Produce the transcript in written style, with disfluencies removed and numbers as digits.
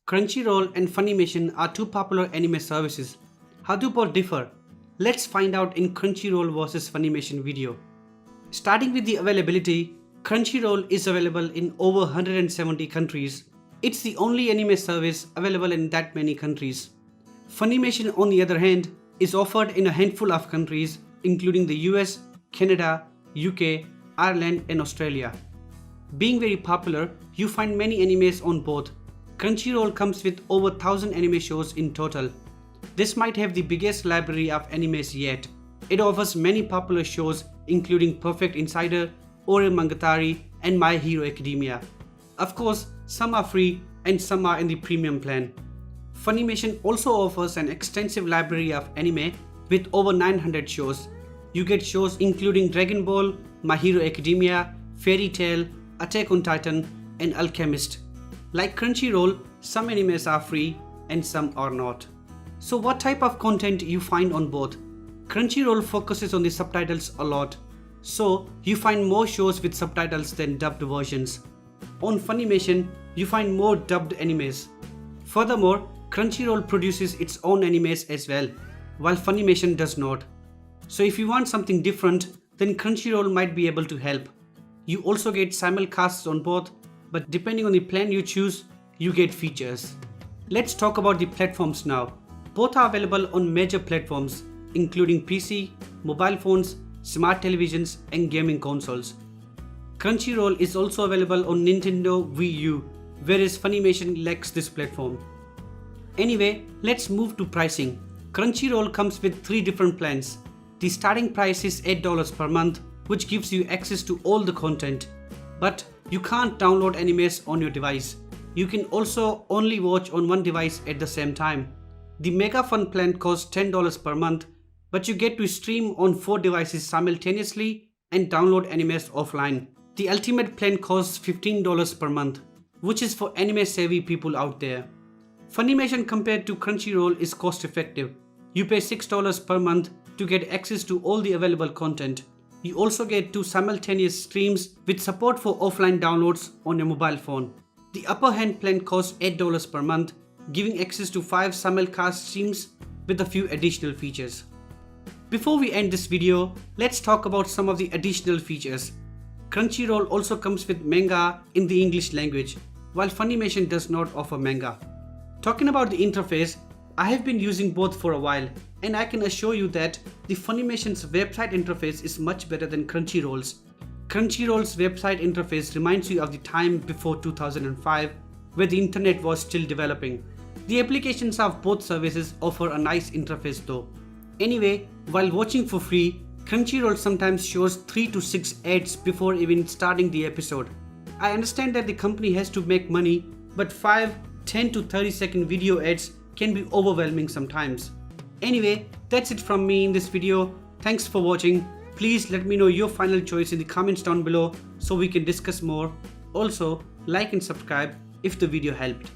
Crunchyroll and Funimation are two popular anime services. How do both differ? Let's find out in Crunchyroll vs Funimation video. Starting with the availability, Crunchyroll is available in over 170 countries. It's the only anime service available in that many countries. Funimation, on the other hand, is offered in a handful of countries including the US, Canada, UK, Ireland and Australia. Being very popular, you find many animes on both. Crunchyroll comes with over 1000 anime shows in total. This might have the biggest library of animes yet. It offers many popular shows including Perfect Insider, Ore Monogatari and My Hero Academia. Of course, some are free and some are in the premium plan. Funimation also offers an extensive library of anime with over 900 shows. You get shows including Dragon Ball, My Hero Academia, Fairy Tail, Attack on Titan and Alchemist. Like Crunchyroll, some animes are free and some are not. So what type of content you find on both? Crunchyroll focuses on the subtitles a lot, so you find more shows with subtitles than dubbed versions. On Funimation, you find more dubbed animes. Furthermore, Crunchyroll produces its own animes as well, while Funimation does not. So if you want something different, then Crunchyroll might be able to help. You also get simulcasts on both, but depending on the plan you choose, you get features. Let's talk about the platforms now. Both are available on major platforms, including PC, mobile phones, smart televisions and gaming consoles. Crunchyroll is also available on Nintendo Wii U, whereas Funimation lacks this platform. Anyway, let's move to pricing. Crunchyroll comes with 3 different plans. The starting price is $8 per month, which gives you access to all the content. But you can't download animes on your device. You can also only watch on one device at the same time. The Mega Fun plan costs $10 per month, but you get to stream on 4 devices simultaneously and download animes offline. The Ultimate plan costs $15 per month, which is for anime savvy people out there. Funimation compared to Crunchyroll is cost effective. You pay $6 per month to get access to all the available content. You also get 2 simultaneous streams with support for offline downloads on your mobile phone. The Upper Hand plan costs $8 per month, giving access to 5 simulcast streams with a few additional features. Before we end this video, let's talk about some of the additional features. Crunchyroll also comes with manga in the English language, while Funimation does not offer manga. Talking about the interface, I have been using both for a while, and I can assure you that the Funimation's website interface is much better than Crunchyroll's. Crunchyroll's website interface reminds you of the time before 2005, where the internet was still developing. The applications of both services offer a nice interface though. Anyway, while watching for free, Crunchyroll sometimes shows 3 to 6 ads before even starting the episode. I understand that the company has to make money, but 5, 10 to 30-second video ads can be overwhelming sometimes. Anyway, that's it from me in this video. Thanks for watching. Please let me know your final choice in the comments down below so we can discuss more. Also, like and subscribe if the video helped.